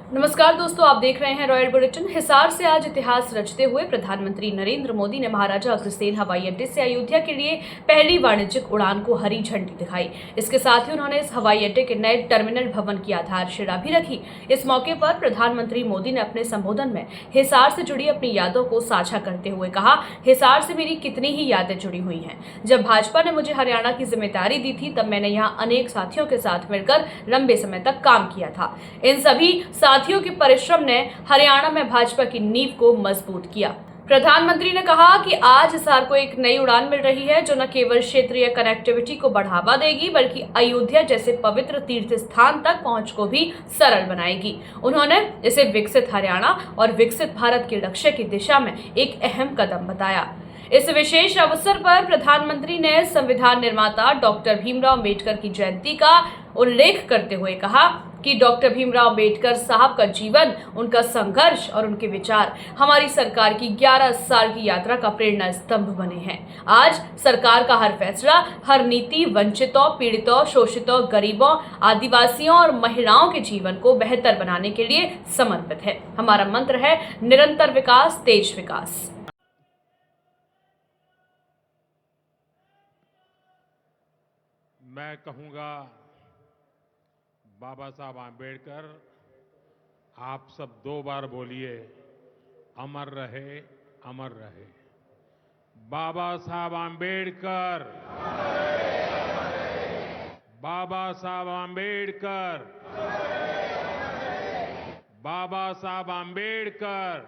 नमस्कार दोस्तों, आप देख रहे हैं रॉयल बुलेटिन। हिसार से आज इतिहास रचते हुए प्रधानमंत्री नरेंद्र मोदी ने महाराजा अग्रसेन हवाई अड्डे से अयोध्या के लिए पहली वाणिज्यिक उड़ान को हरी झंडी दिखाई। इसके साथ ही उन्होंने इस हवाई अड्डे के नए टर्मिनल भवन की आधारशिला भी रखी। इस मौके पर प्रधानमंत्री मोदी ने अपने संबोधन में हिसार से जुड़ी अपनी यादों को साझा करते हुए कहा, हिसार से मेरी कितनी ही यादें जुड़ी हुई हैं। जब भाजपा ने मुझे हरियाणा की जिम्मेदारी दी थी, तब मैंने यहाँ अनेक साथियों के साथ मिलकर लंबे समय तक काम किया था। इन सभी साथियों के परिश्रम ने हरियाणा में भाजपा की नींव को मजबूत किया। प्रधानमंत्री ने कहा कि आज हिसार को एक नई उड़ान मिल रही है, जो न केवल क्षेत्रीय कनेक्टिविटी को बढ़ावा देगी, बल्कि अयोध्या जैसे पवित्र तीर्थ स्थान तक पहुंच को भी सरल बनाएगी। उन्होंने इसे विकसित हरियाणा और विकसित भारत के लक्ष्य की दिशा में एक अहम कदम बताया। इस विशेष अवसर पर प्रधानमंत्री ने संविधान निर्माता डॉक्टर भीमराव अम्बेडकर की जयंती का उल्लेख करते हुए कहा कि डॉक्टर भीमराव अम्बेडकर साहब का जीवन, उनका संघर्ष और उनके विचार हमारी सरकार की 11 साल की यात्रा का प्रेरणा स्तंभ बने हैं। आज सरकार का हर फैसला, हर नीति वंचितों, पीड़ितों, शोषितों, गरीबों, आदिवासियों और महिलाओं के जीवन को बेहतर बनाने के लिए समर्पित है। हमारा मंत्र है निरंतर विकास, तेज विकास। मैं कहूंगा, बाबा साहब आम्बेडकर, आप सब 2 बार बोलिए, अमर रहे, अमर रहे। बाबा साहब आम्बेडकर, बाबा साहब आम्बेडकर, बाबा साहब आम्बेडकर।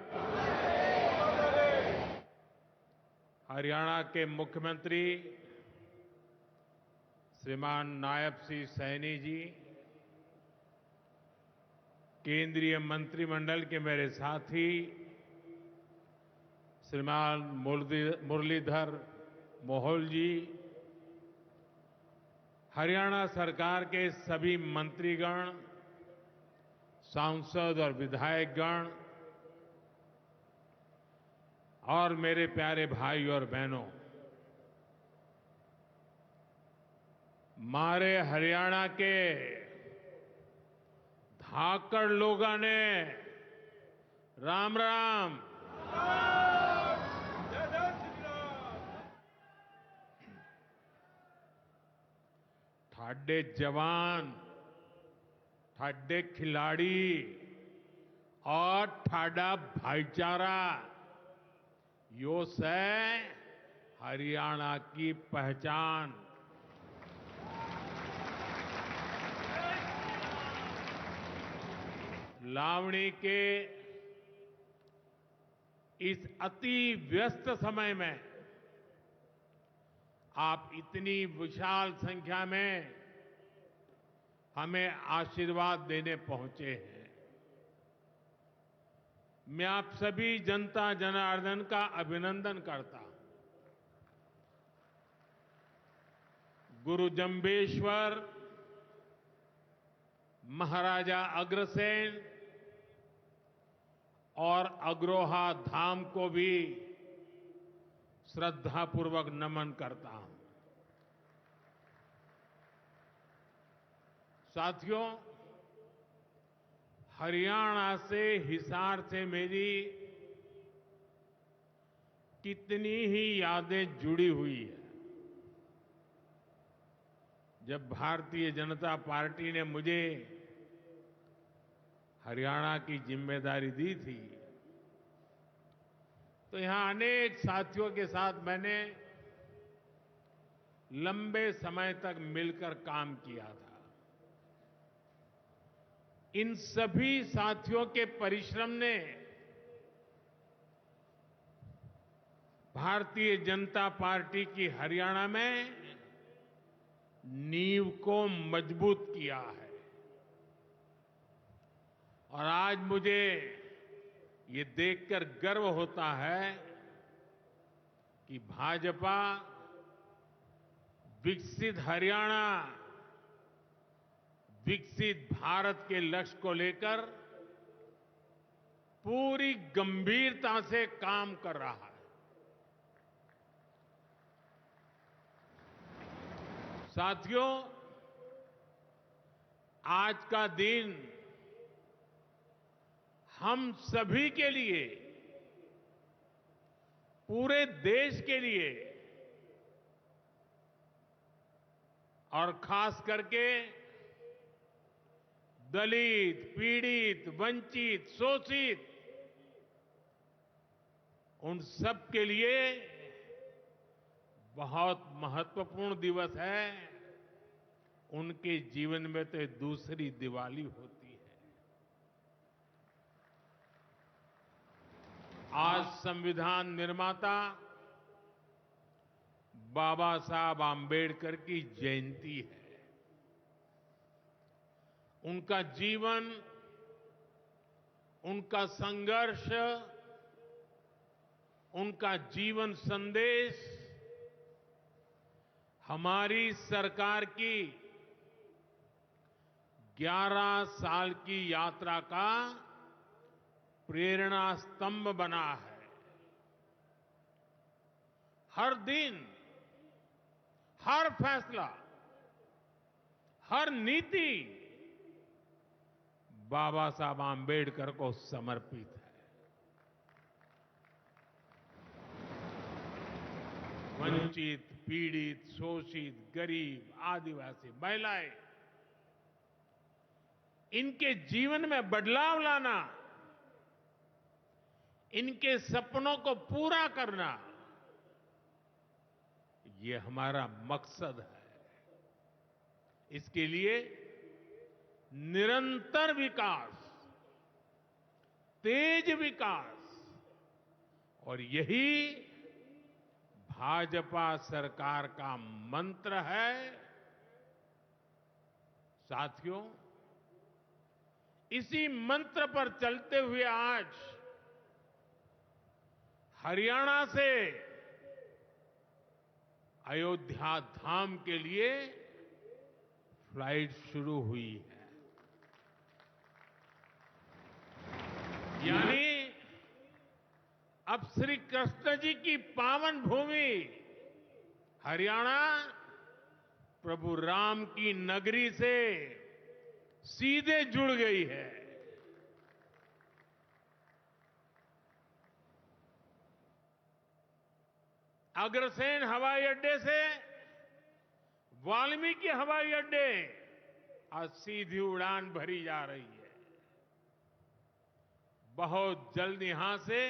हरियाणा के मुख्यमंत्री श्रीमान नायब सिंह सैनी जी, केंद्रीय मंत्रिमंडल के मेरे साथी श्रीमान मुरलीधर मोहोल जी, हरियाणा सरकार के सभी मंत्रीगण, सांसद और विधायकगण और मेरे प्यारे भाई और बहनों, मारे हरियाणा के धाकड़ लोगों ने राम राम। ठाडे जवान, ठाडे खिलाड़ी और ठाडा भाईचारा, यो से हरियाणा की पहचान। लावणी के इस अति व्यस्त समय में आप इतनी विशाल संख्या में हमें आशीर्वाद देने पहुंचे हैं। मैं आप सभी जनता जनार्दन का अभिनंदन करता हूं। गुरु जंबेश्वर, महाराजा अग्रसेन और अग्रोहा धाम को भी श्रद्धापूर्वक नमन करता हूं। साथियों, हरियाणा से, हिसार से मेरी कितनी ही यादें जुड़ी हुई है। जब भारतीय जनता पार्टी ने मुझे हरियाणा की जिम्मेदारी दी थी, तो यहां अनेक साथियों के साथ मैंने लंबे समय तक मिलकर काम किया था। इन सभी साथियों के परिश्रम ने भारतीय जनता पार्टी की हरियाणा में नींव को मजबूत किया है। और आज मुझे ये देखकर गर्व होता है कि भाजपा विकसित हरियाणा, विकसित भारत के लक्ष्य को लेकर पूरी गंभीरता से काम कर रहा है। साथियों, आज का दिन हम सभी के लिए, पूरे देश के लिए और खास करके दलित, पीड़ित, वंचित, शोषित, उन सब के लिए बहुत महत्वपूर्ण दिवस है। उनके जीवन में तो दूसरी दिवाली होती है। आज संविधान निर्माता बाबा साहब आम्बेडकर की जयंती है। उनका जीवन, उनका संघर्ष, उनका जीवन संदेश हमारी सरकार की 11 साल की यात्रा का प्रेरणा स्तंभ बना है। हर दिन, हर फैसला, हर नीति बाबा साहब आम्बेडकर को समर्पित है। वंचित, पीड़ित, शोषित, गरीब, आदिवासी, महिलाएं, इनके जीवन में बदलाव लाना, इनके सपनों को पूरा करना, ये हमारा मकसद है। इसके लिए निरंतर विकास, तेज विकास, और यही भाजपा सरकार का मंत्र है। साथियों, इसी मंत्र पर चलते हुए आज हरियाणा से अयोध्या धाम के लिए फ्लाइट शुरू हुई है। यानी अब श्री कृष्ण जी की पावन भूमि हरियाणा प्रभु राम की नगरी से सीधे जुड़ गई है। अग्रसेन हवाई अड्डे से वाल्मीकि हवाई अड्डे आज सीधी उड़ान भरी जा रही है। बहुत जल्द यहां से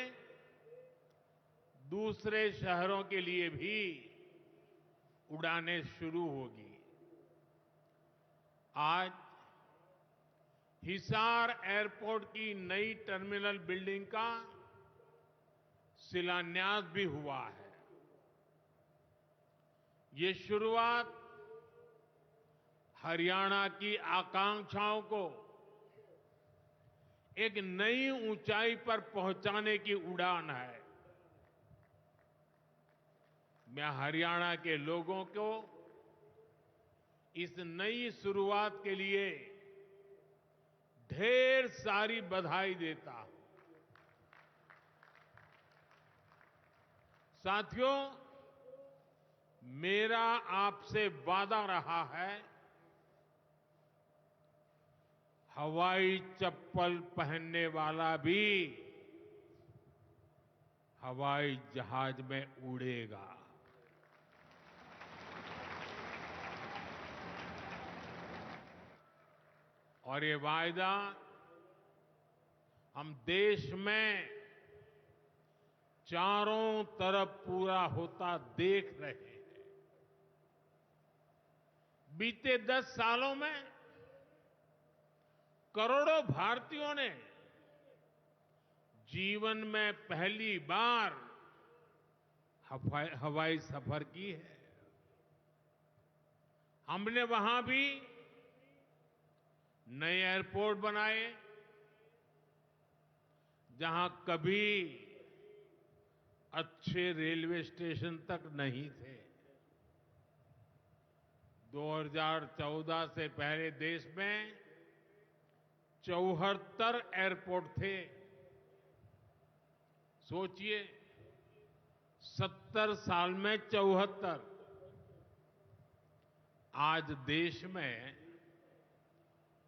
दूसरे शहरों के लिए भी उड़ानें शुरू होगी। आज हिसार एयरपोर्ट की नई टर्मिनल बिल्डिंग का शिलान्यास भी हुआ है। ये शुरुआत हरियाणा की आकांक्षाओं को एक नई ऊंचाई पर पहुंचाने की उड़ान है। मैं हरियाणा के लोगों को इस नई शुरुआत के लिए ढेर सारी बधाई देता हूं। साथियों, मेरा आपसे वादा रहा है, हवाई चप्पल पहनने वाला भी हवाई जहाज में उड़ेगा। और ये वायदा हम देश में चारों तरफ पूरा होता देख रहे हैं। बीते 10 सालों में करोड़ों भारतीयों ने जीवन में पहली बार हवाई सफर की है। हमने वहां भी नए एयरपोर्ट बनाए, जहां कभी अच्छे रेलवे स्टेशन तक नहीं थे। 2014 से पहले देश में 74 एयरपोर्ट थे। सोचिए, 70 साल में 74। आज देश में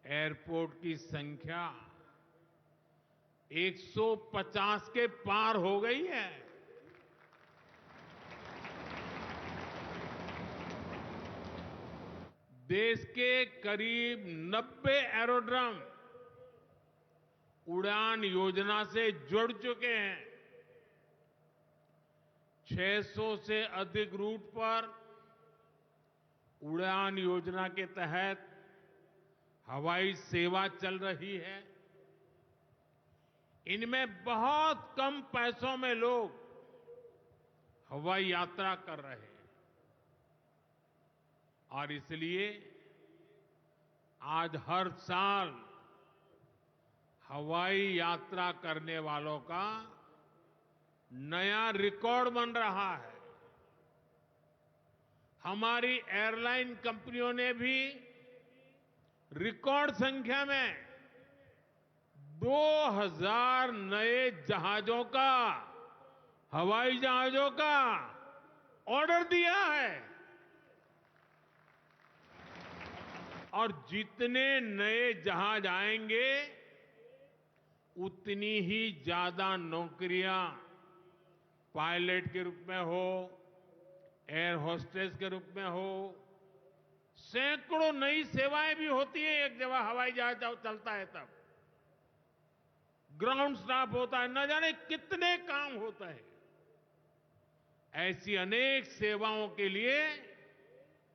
एयरपोर्ट की संख्या 150 के पार हो गई है। देश के करीब 90 एरोड्रम उड़ान योजना से जुड़ चुके हैं। 600 से अधिक रूट पर उड़ान योजना के तहत हवाई सेवा चल रही है। इनमें बहुत कम पैसों में लोग हवाई यात्रा कर रहे हैं और इसलिए आज हर साल हवाई यात्रा करने वालों का नया रिकॉर्ड बन रहा है। हमारी एयरलाइन कंपनियों ने भी रिकॉर्ड संख्या में 2000 नए जहाजों का, हवाई जहाजों का ऑर्डर दिया है और जितने नए जहाज आएंगे उतनी ही ज्यादा नौकरियां पायलट के रूप में हो, एयर होस्टेस के रूप में हो, सैकड़ों नई सेवाएं भी होती है। एक जगह हवाई जहाज चलता है तब ग्राउंड स्टाफ होता है, न जाने कितने काम होते हैं। ऐसी अनेक सेवाओं के लिए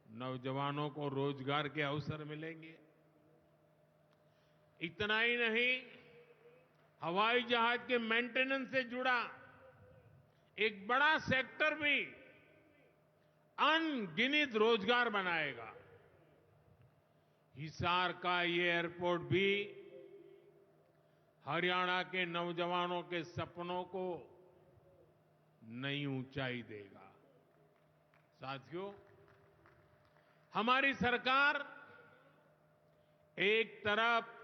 नौजवानों को रोजगार के अवसर मिलेंगे। इतना ही नहीं, हवाई जहाज के मेंटेनेंस से जुड़ा एक बड़ा सेक्टर भी अनगिनत रोजगार बनाएगा। हिसार का ये एयरपोर्ट भी हरियाणा के नौजवानों के सपनों को नई ऊंचाई देगा। साथियों, हमारी सरकार एक तरफ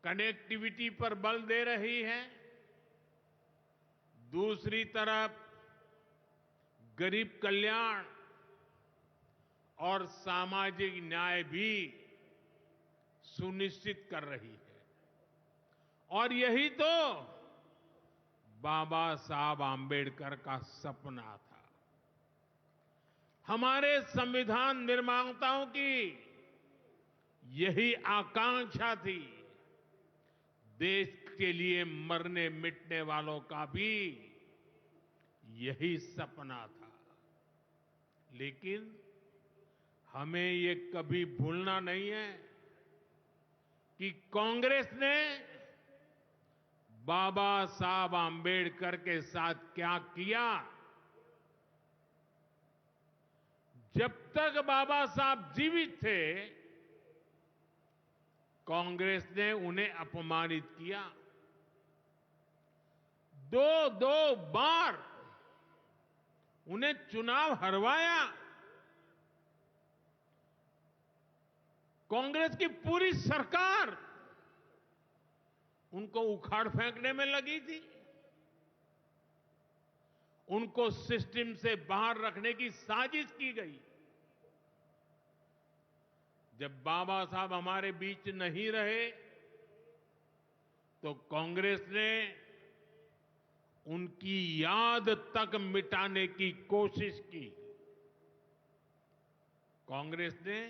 कनेक्टिविटी पर बल दे रही है, दूसरी तरफ गरीब कल्याण और सामाजिक न्याय भी सुनिश्चित कर रही है। और यही तो बाबा साहब आंबेडकर का सपना था। हमारे संविधान निर्माताओं की यही आकांक्षा थी। देश के लिए मरने मिटने वालों का भी यही सपना था। लेकिन हमें ये कभी भूलना नहीं है कि कांग्रेस ने बाबा साहब आंबेडकर के साथ क्या किया। जब तक बाबा साहब जीवित थे, कांग्रेस ने उन्हें अपमानित किया। दो बार उन्हें चुनाव हरवाया। कांग्रेस की पूरी सरकार उनको उखाड़ फेंकने में लगी थी। उनको सिस्टम से बाहर रखने की साजिश की गई। जब बाबा साहब हमारे बीच नहीं रहे तो कांग्रेस ने उनकी याद तक मिटाने की कोशिश की। कांग्रेस ने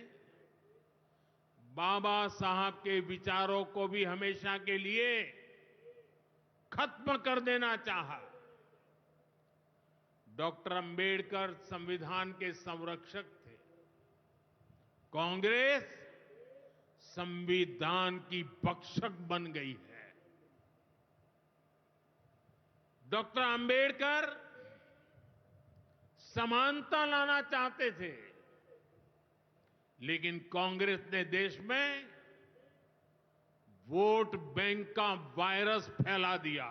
बाबा साहब के विचारों को भी हमेशा के लिए खत्म कर देना चाहा। डॉक्टर अंबेडकर संविधान के संरक्षक थे। कांग्रेस संविधान की भक्षक बन गई है। डॉक्टर अंबेडकर समानता लाना चाहते थे, लेकिन कांग्रेस ने देश में वोट बैंक का वायरस फैला दिया।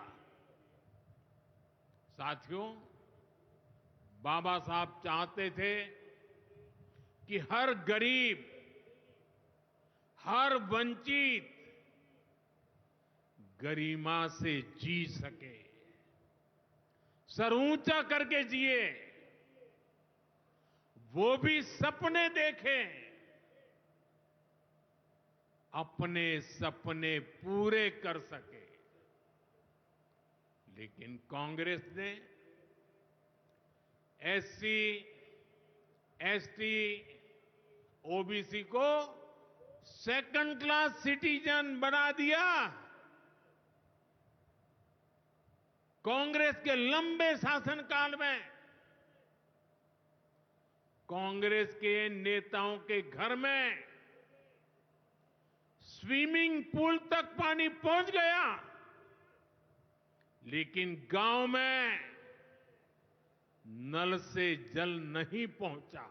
साथियों, बाबा साहब चाहते थे कि हर गरीब, हर वंचित गरिमा से जी सके, सर ऊंचा करके जिए, वो भी सपने देखें, अपने सपने पूरे कर सके। लेकिन कांग्रेस ने एससी, एसटी, ओबीसी को सेकंड क्लास सिटीजन बना दिया। कांग्रेस के लंबे शासनकाल में कांग्रेस के नेताओं के घर में स्विमिंग पूल तक पानी पहुंच गया, लेकिन गांव में नल से जल नहीं पहुंचा।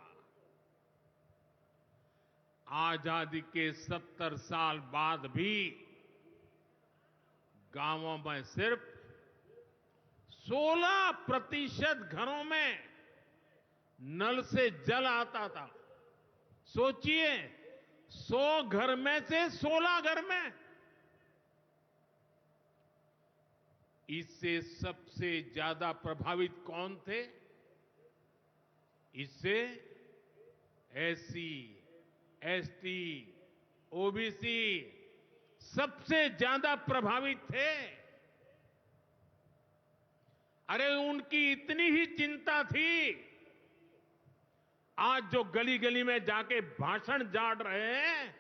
आजादी के 70 साल बाद भी गांवों में सिर्फ 16% घरों में नल से जल आता था। सोचिए, 100 घर में से 16 घर में। इससे सबसे ज्यादा प्रभावित कौन थे? इससे एससी, एसटी, ओबीसी सबसे ज्यादा प्रभावित थे। अरे उनकी इतनी ही चिंता थी, आज जो गली गली में जाके भाषण झाड़ रहे हैं,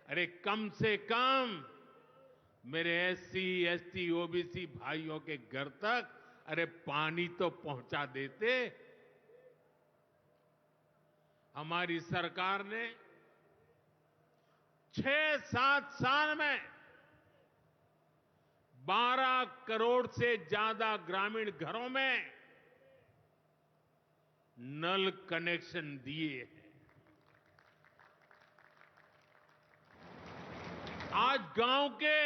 अरे कम से कम मेरे एससी, एसटी, ओबीसी भाइयों के घर तक अरे पानी तो पहुंचा देते। हमारी सरकार ने 6-7 साल में 12 करोड़ से ज्यादा ग्रामीण घरों में नल कनेक्शन दिए हैं। आज गांव के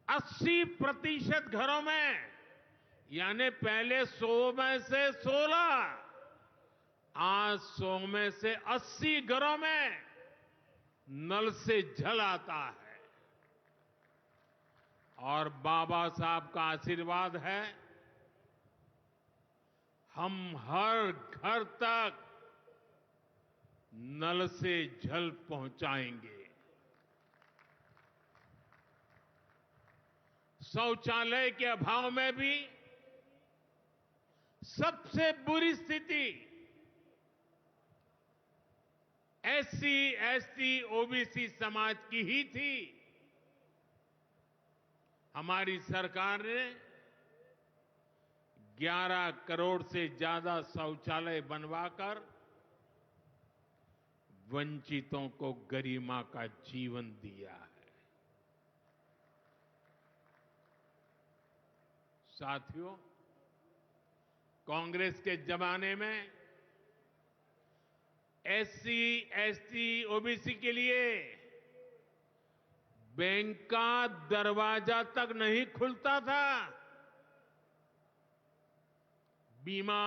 80% घरों में, यानी पहले 100 में से 16, आज 100 में से 80 घरों में नल से जल आता है। और बाबा साहब का आशीर्वाद है, हम हर घर तक नल से जल पहुंचाएंगे। शौचालय के अभाव में भी सबसे बुरी स्थिति एससी, एसटी, ओबीसी समाज की ही थी। हमारी सरकार ने 11 करोड़ से ज्यादा शौचालय बनवाकर वंचितों को गरिमा का जीवन दिया है। साथियों, कांग्रेस के जमाने में एससी, एसटी, ओबीसी के लिए बैंक का दरवाजा तक नहीं खुलता था। बीमा,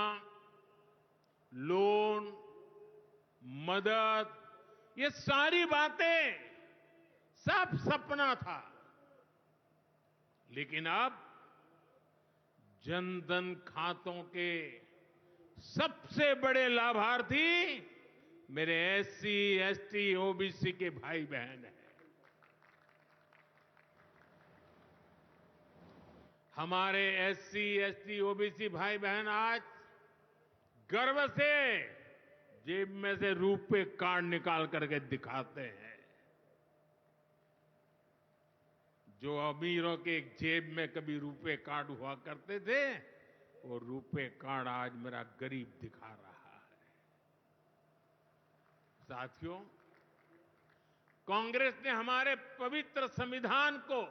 लोन, मदद, ये सारी बातें सब सपना था। लेकिन अब जनधन खातों के सबसे बड़े लाभार्थी मेरे एससी, एसटी, ओबीसी के भाई बहन हैं। हमारे एससी, एसटी, ओबीसी भाई बहन आज गर्व से जेब में से रुपए कार्ड निकाल करके दिखाते हैं। जो अमीरों के जेब में कभी रुपए कार्ड हुआ करते थे, वो रुपए कार्ड आज मेरा गरीब दिखा रहा है। साथियों, कांग्रेस ने हमारे पवित्र संविधान को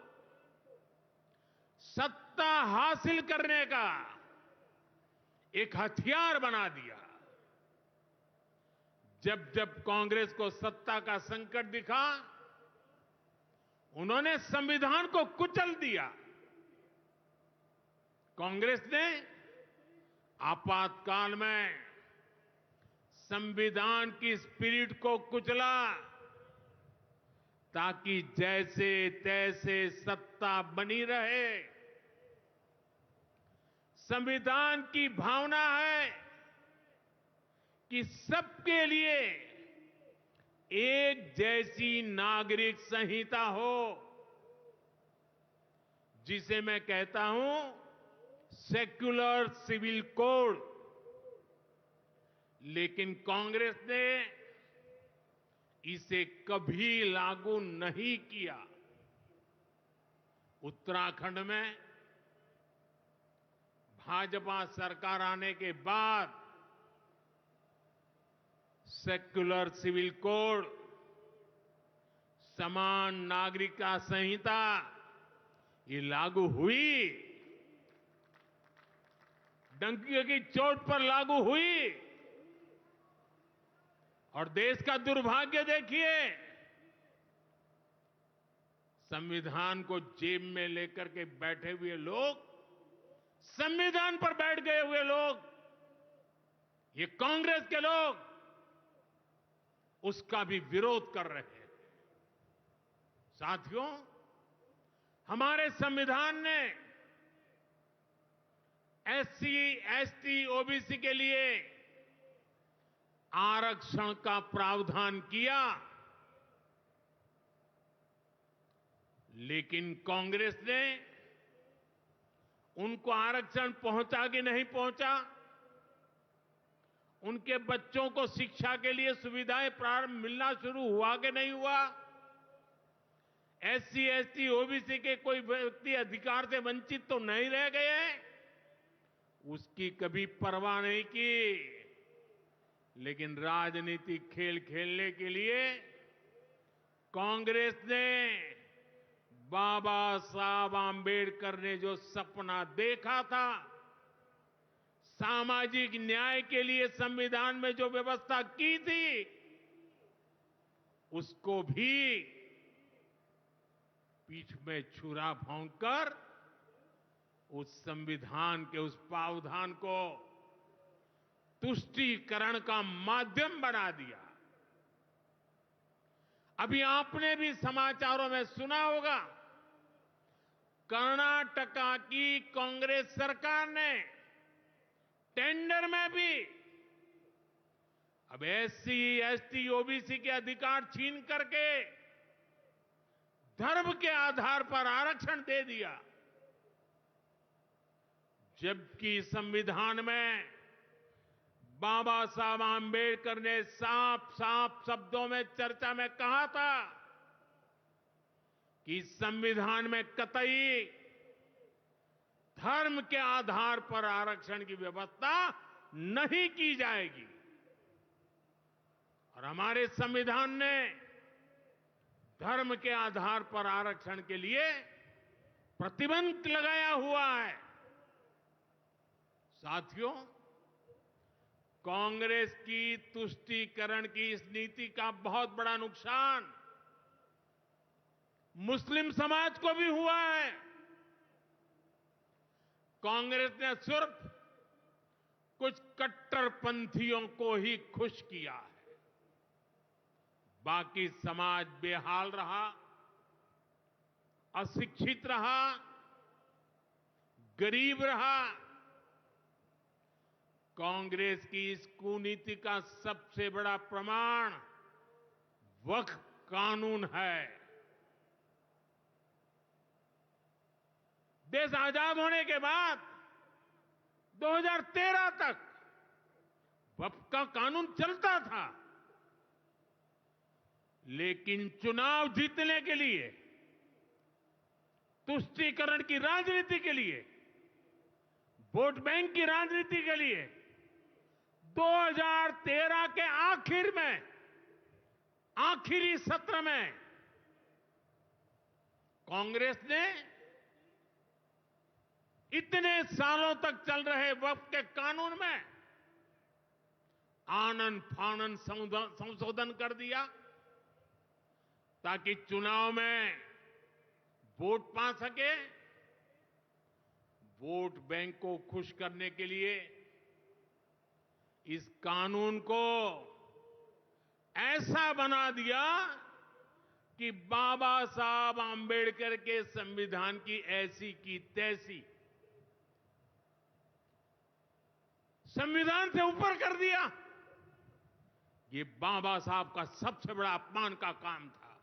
सत्ता हासिल करने का एक हथियार बना दिया। जब जब कांग्रेस को सत्ता का संकट दिखा, उन्होंने संविधान को कुचल दिया। कांग्रेस ने आपातकाल में संविधान की स्पिरिट को कुचला, ताकि जैसे तैसे सत्ता बनी रहे। संविधान की भावना है कि सबके लिए एक जैसी नागरिक संहिता हो, जिसे मैं कहता हूं सेक्युलर सिविल कोड। लेकिन कांग्रेस ने इसे कभी लागू नहीं किया। उत्तराखंड में भाजपा सरकार आने के बाद सेक्युलर सिविल कोड, समान नागरिकता संहिता ये लागू हुई, डंकी की चोट पर लागू हुई। और देश का दुर्भाग्य देखिए, संविधान को जेब में लेकर के बैठे हुए लोग, संविधान पर बैठ गए हुए लोग, ये कांग्रेस के लोग उसका भी विरोध कर रहे हैं। साथियों, हमारे संविधान ने एससी, एसटी, ओबीसी के लिए आरक्षण का प्रावधान किया, लेकिन कांग्रेस ने उनको आरक्षण पहुंचा कि नहीं पहुंचा, उनके बच्चों को शिक्षा के लिए सुविधाएं प्रारंभ मिलना शुरू हुआ कि नहीं हुआ, एससी, एसटी, ओबीसी के कोई व्यक्ति अधिकार से वंचित तो नहीं रह गए, उसकी कभी परवाह नहीं की। लेकिन राजनीतिक खेल खेलने के लिए कांग्रेस ने बाबा साहब आंबेडकर ने जो सपना देखा था, सामाजिक न्याय के लिए संविधान में जो व्यवस्था की थी, उसको भी पीठ में छुरा भोंककर उस संविधान के उस प्रावधान को तुष्टीकरण का माध्यम बना दिया। अभी आपने भी समाचारों में सुना होगा, कर्नाटका की कांग्रेस सरकार ने टेंडर में भी अब एससी, एसटी, ओबीसी के अधिकार छीन करके धर्म के आधार पर आरक्षण दे दिया, जबकि संविधान में बाबा साहब आंबेडकर ने साफ साफ शब्दों में चर्चा में कहा था कि संविधान में कतई धर्म के आधार पर आरक्षण की व्यवस्था नहीं की जाएगी। और हमारे संविधान ने धर्म के आधार पर आरक्षण के लिए प्रतिबंध लगाया हुआ है। साथियों, कांग्रेस की तुष्टीकरण की इस नीति का बहुत बड़ा नुकसान मुस्लिम समाज को भी हुआ है। कांग्रेस ने सिर्फ कुछ कट्टरपंथियों को ही खुश किया है, बाकी समाज बेहाल रहा, अशिक्षित रहा, गरीब रहा। कांग्रेस की इस कुनीति का सबसे बड़ा प्रमाण वक्फ कानून है। देश आजाद होने के बाद 2013 तक वक्फ का कानून चलता था, लेकिन चुनाव जीतने के लिए, तुष्टीकरण की राजनीति के लिए, वोट बैंक की राजनीति के लिए 2013 के आखिर में, आखिरी सत्र में कांग्रेस ने इतने सालों तक चल रहे वक्फ के कानून में आनन फानन संशोधन कर दिया, ताकि चुनाव में वोट पा सके। वोट बैंक को खुश करने के लिए इस कानून को ऐसा बना दिया कि बाबा साहब आंबेडकर के संविधान की ऐसी की तैसी, संविधान से ऊपर कर दिया। ये बाबा साहब का सबसे बड़ा अपमान का काम था।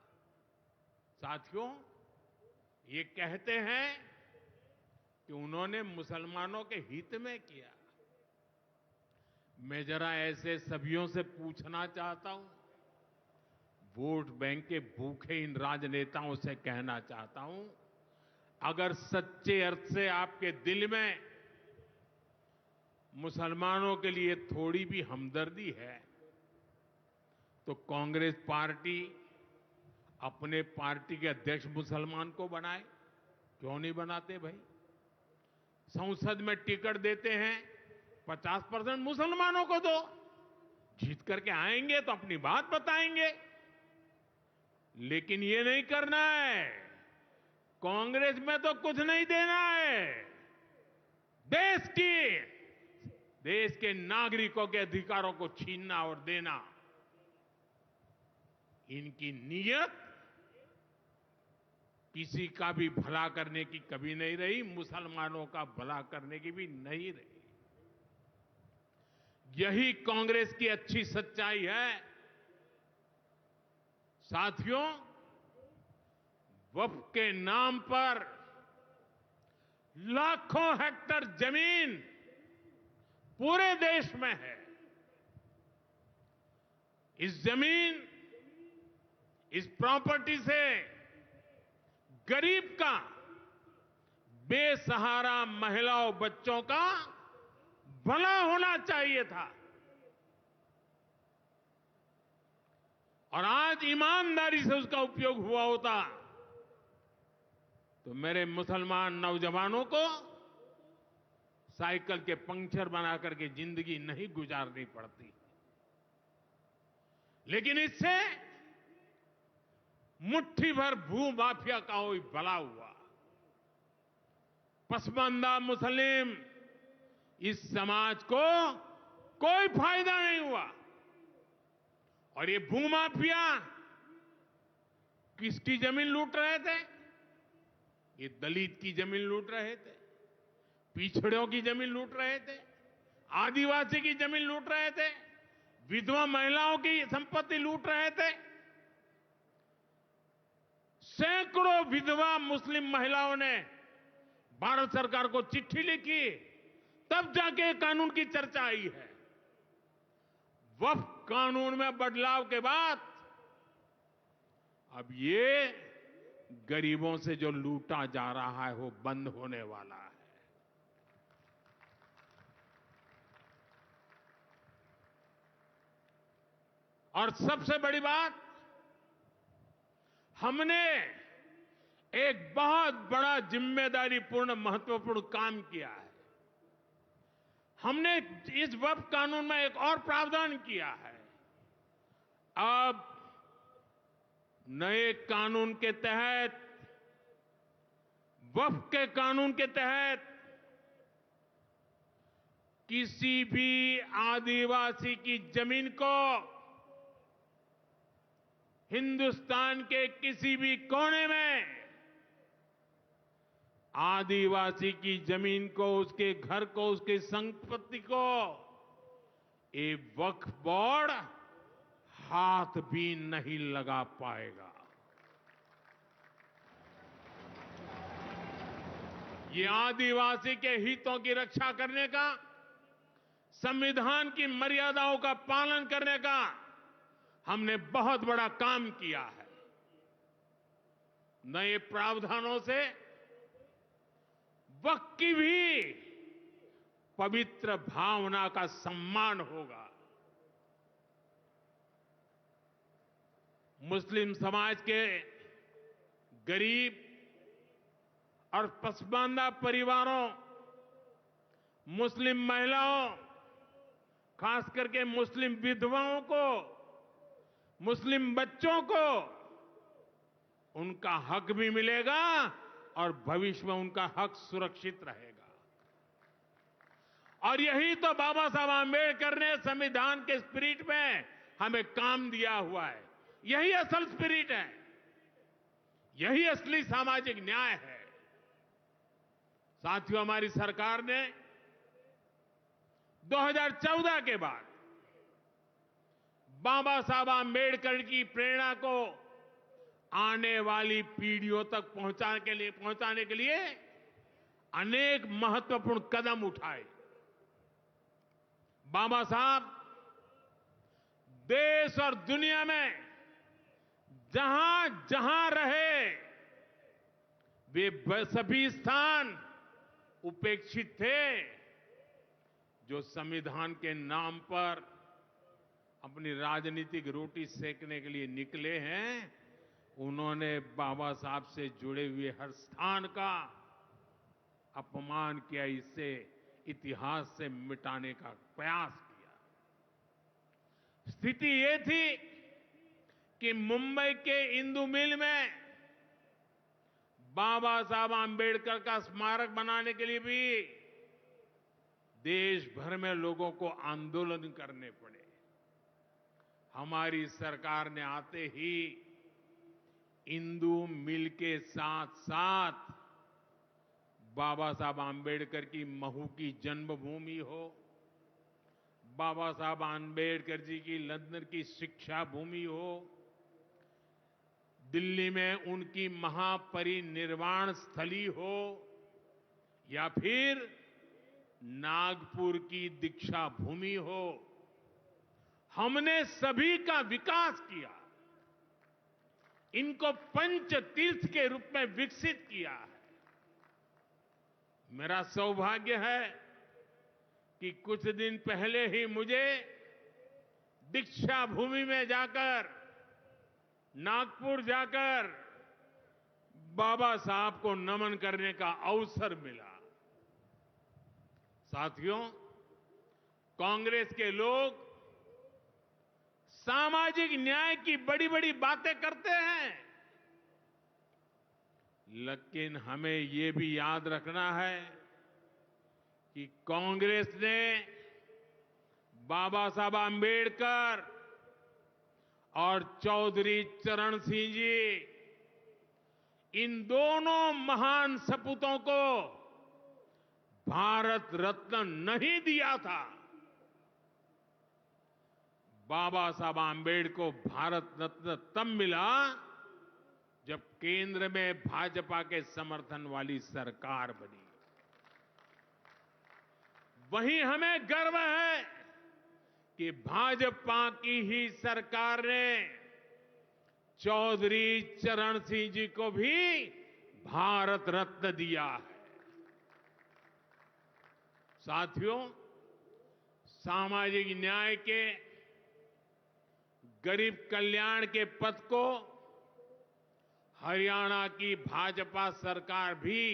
साथियों, ये कहते हैं कि उन्होंने मुसलमानों के हित में किया। मैं जरा ऐसे सभियों से पूछना चाहता हूं, वोट बैंक के भूखे इन राजनेताओं से कहना चाहता हूं, अगर सच्चे अर्थ से आपके दिल में मुसलमानों के लिए थोड़ी भी हमदर्दी है तो कांग्रेस पार्टी अपने पार्टी के अध्यक्ष मुसलमान को बनाए। क्यों नहीं बनाते भाई? संसद में टिकट देते हैं 50% मुसलमानों को दो, जीत करके आएंगे तो अपनी बात बताएंगे। लेकिन ये नहीं करना है। कांग्रेस में तो कुछ नहीं देना है। देश के नागरिकों के अधिकारों को छीनना और देना, इनकी नीयत किसी का भी भला करने की कभी नहीं रही, मुसलमानों का भला करने की भी नहीं रही। यही कांग्रेस की अच्छी सच्चाई है। साथियों, वक्फ के नाम पर लाखों हेक्टेयर जमीन पूरे देश में है। इस जमीन, इस प्रॉपर्टी से गरीब का, बेसहारा महिलाओं बच्चों का भला होना चाहिए था। और आज ईमानदारी से उसका उपयोग हुआ होता तो मेरे मुसलमान नौजवानों को साइकिल के पंक्चर बना करके जिंदगी नहीं गुजारनी पड़ती। लेकिन इससे मुट्ठी भर भू माफिया का कोई भला हुआ। पसमानदा मुस्लिम इस समाज को कोई फायदा नहीं हुआ। और ये भूमाफिया किसकी जमीन लूट रहे थे? ये दलित की जमीन लूट रहे थे, पिछड़ों की जमीन लूट रहे थे, आदिवासी की जमीन लूट रहे थे, विधवा महिलाओं की संपत्ति लूट रहे थे। सैकड़ों विधवा मुस्लिम महिलाओं ने भारत सरकार को चिट्ठी लिखी, तब जाके कानून की चर्चा आई है। वक्फ कानून में बदलाव के बाद अब ये गरीबों से जो लूटा जा रहा है वो बंद होने वाला है। और सबसे बड़ी बात, हमने एक बहुत बड़ा जिम्मेदारीपूर्ण महत्वपूर्ण काम किया है। हमने इस वक्फ कानून में एक और प्रावधान किया है। अब नए कानून के तहत, वक्फ के कानून के तहत किसी भी आदिवासी की जमीन को हिंदुस्तान के किसी भी कोने में आदिवासी की जमीन को, उसके घर को, उसकी संपत्ति को ये वक्फ बोर्ड हाथ भी नहीं लगा पाएगा। ये आदिवासी के हितों की रक्षा करने का, संविधान की मर्यादाओं का पालन करने का हमने बहुत बड़ा काम किया है। नए प्रावधानों से वक्फ की भी पवित्र भावना का सम्मान होगा। मुस्लिम समाज के गरीब और पसमानदा परिवारों, मुस्लिम महिलाओं, खास करके मुस्लिम विधवाओं को, मुस्लिम बच्चों को उनका हक भी मिलेगा और भविष्य में उनका हक सुरक्षित रहेगा। और यही तो बाबा साहब आंबेडकर ने संविधान के स्पिरिट में हमें काम दिया हुआ है। यही असल स्पिरिट है, यही असली सामाजिक न्याय है। साथियों, हमारी सरकार ने 2014 के बाद बाबा साहब आंबेडकर की प्रेरणा को आने वाली पीढ़ियों तक पहुंचाने के लिए अनेक महत्वपूर्ण कदम उठाए। बाबा साहब देश और दुनिया में जहां जहां रहे, वे सभी स्थान उपेक्षित थे। जो संविधान के नाम पर अपनी राजनीतिक रोटी सेकने के लिए निकले हैं, उन्होंने बाबा साहब से जुड़े हुए हर स्थान का अपमान किया, इसे इतिहास से मिटाने का प्रयास किया। स्थिति ये थी कि मुंबई के इंदु मिल में बाबा साहब आंबेडकर का स्मारक बनाने के लिए भी देश भर में लोगों को आंदोलन करने पड़े। हमारी सरकार ने आते ही इंदु मिल के साथ साथ बाबा साहब आंबेडकर की महू की जन्मभूमि हो, बाबा साहब आंबेडकर जी की लंदन की शिक्षा भूमि हो, दिल्ली में उनकी महापरिनिर्वाण स्थली हो, या फिर नागपुर की दीक्षा भूमि हो, हमने सभी का विकास किया। इनको पंच तीर्थ के रूप में विकसित किया है। मेरा सौभाग्य है कि कुछ दिन पहले ही मुझे दीक्षा भूमि में जाकर, नागपुर जाकर बाबा साहब को नमन करने का अवसर मिला। साथियों, कांग्रेस के लोग सामाजिक न्याय की बड़ी बड़ी बातें करते हैं, लेकिन हमें ये भी याद रखना है कि कांग्रेस ने बाबा साहब आंबेडकर और चौधरी चरण सिंह जी, इन दोनों महान सपूतों को भारत रत्न नहीं दिया था। बाबा साहब आंबेडकर को भारत रत्न तब मिला जब केंद्र में भाजपा के समर्थन वाली सरकार बनी। वहीं हमें गर्व है कि भाजपा की ही सरकार ने चौधरी चरण सिंह जी को भी भारत रत्न दिया है। साथियों, सामाजिक न्याय के, गरीब कल्याण के पथ को हरियाणा की भाजपा सरकार भी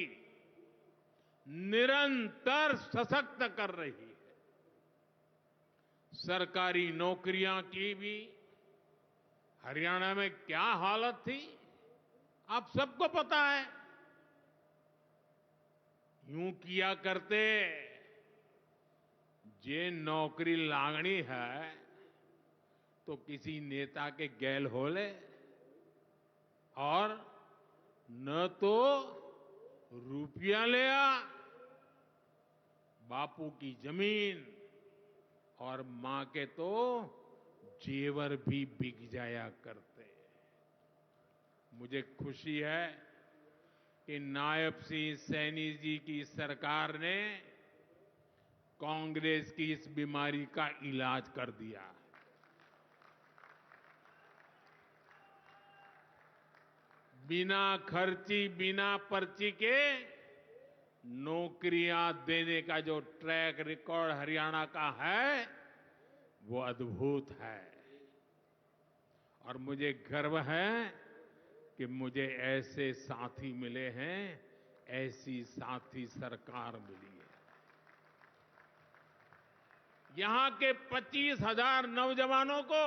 निरंतर सशक्त कर रही है। सरकारी नौकरियां की भी हरियाणा में क्या हालत थी, आप सबको पता है। यूं किया करते, जे नौकरी लागणी है तो किसी नेता के गैल हो ले, और न तो रुपया ले आ, बापू की जमीन और मां के तो जेवर भी बिक जाया करते। मुझे खुशी है कि नायब सिंह सैनी जी की सरकार ने कांग्रेस की इस बीमारी का इलाज कर दिया। बिना खर्ची, बिना पर्ची के नौकरियां देने का जो ट्रैक रिकॉर्ड हरियाणा का है, वो अद्भुत है। और मुझे गर्व है कि मुझे ऐसे साथी मिले हैं, ऐसी साथी सरकार मिली है। यहां के 25,000 नौजवानों को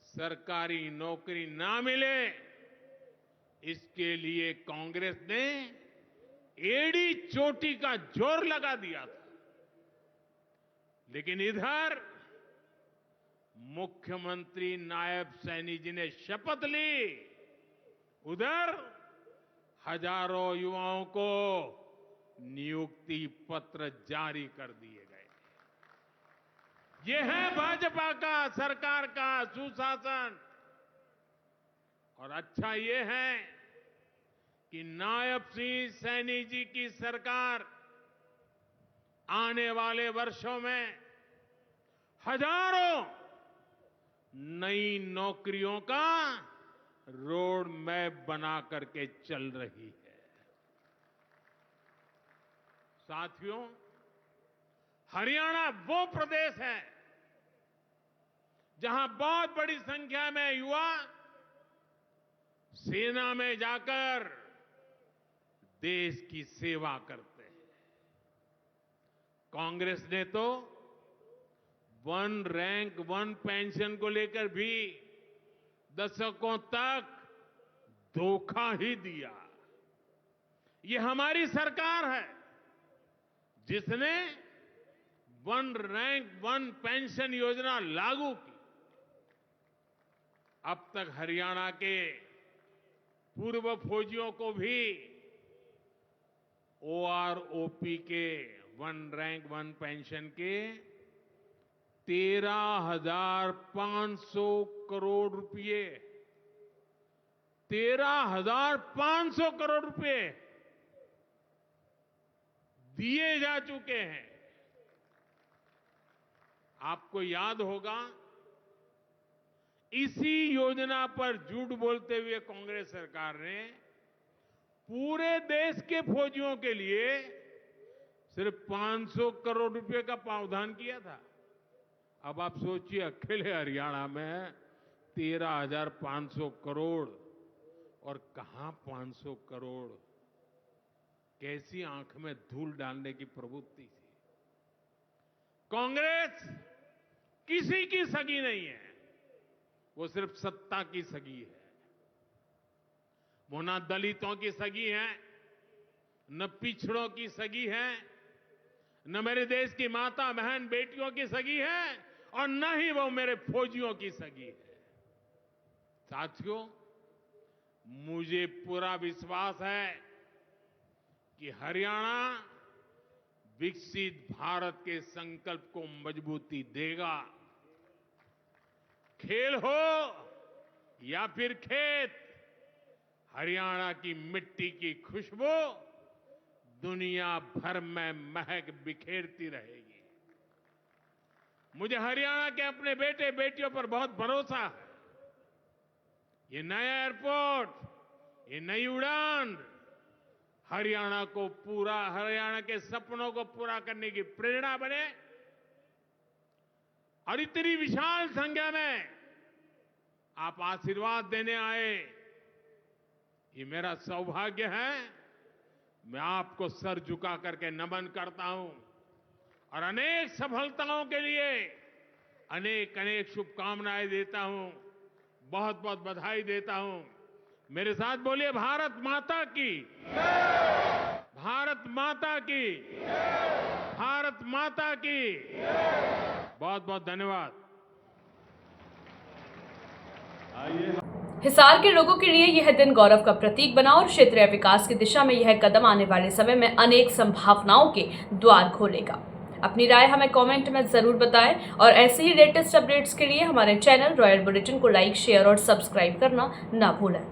सरकारी नौकरी ना मिले, इसके लिए कांग्रेस ने एड़ी चोटी का जोर लगा दिया था। लेकिन इधर मुख्यमंत्री नायब सैनी जी ने शपथ ली, उधर हजारों युवाओं को नियुक्ति पत्र जारी कर दिए गए। यह है भाजपा का, सरकार का सुशासन। और अच्छा ये है कि नायब सिंह सैनी जी की सरकार आने वाले वर्षों में हजारों नई नौकरियों का रोड मैप बना करके चल रही है। साथियों, हरियाणा वो प्रदेश है जहां बहुत बड़ी संख्या में युवा सेना में जाकर देश की सेवा करते हैं। कांग्रेस ने तो वन रैंक वन पेंशन को लेकर भी दशकों तक धोखा ही दिया। ये हमारी सरकार है जिसने वन रैंक वन पेंशन योजना लागू की। अब तक हरियाणा के पूर्व फौजियों को भी OROP के वन रैंक वन पेंशन के 13,500 करोड़ रुपए 13,500 करोड़ रुपए दिए जा चुके हैं। आपको याद होगा, इसी योजना पर झूठ बोलते हुए कांग्रेस सरकार ने पूरे देश के फौजियों के लिए सिर्फ 500 करोड़ रुपए का प्रावधान किया था। अब आप सोचिए, अकेले हरियाणा में 13,500 करोड़, और कहां 500 करोड़, कैसी आंख में धूल डालने की प्रवृत्ति थी। कांग्रेस किसी की सगी नहीं है, वो सिर्फ सत्ता की सगी है। वो ना दलितों की सगी है, न पिछड़ों की सगी है, न मेरे देश की माता बहन बेटियों की सगी है, और न ही वो मेरे फौजियों की सगी है। साथियों, मुझे पूरा विश्वास है कि हरियाणा विकसित भारत के संकल्प को मजबूती देगा। खेल हो या फिर खेत, हरियाणा की मिट्टी की खुशबू दुनिया भर में महक बिखेरती रहेगी। मुझे हरियाणा के अपने बेटे बेटियों पर बहुत भरोसा है। ये नया एयरपोर्ट, ये नई उड़ान हरियाणा के सपनों को पूरा करने की प्रेरणा बने, और इतनी विशाल संख्या में आप आशीर्वाद देने आए, ये मेरा सौभाग्य है। मैं आपको सर झुका करके नमन करता हूं, और अनेक सफलताओं के लिए अनेक अनेक शुभकामनाएं देता हूं, बहुत बहुत बधाई देता हूं। मेरे साथ बोलिए, भारत माता की, भारत माता की, भारत माता की। बहुत बहुत धन्यवाद। हिसार के लोगों के लिए यह दिन गौरव का प्रतीक बना और क्षेत्रीय विकास की दिशा में यह कदम आने वाले समय में अनेक संभावनाओं के द्वार खोलेगा। अपनी राय हमें कमेंट में जरूर बताएं, और ऐसे ही लेटेस्ट अपडेट्स के लिए हमारे चैनल रॉयल बुलेटिन को लाइक, शेयर और सब्सक्राइब करना ना भूलें।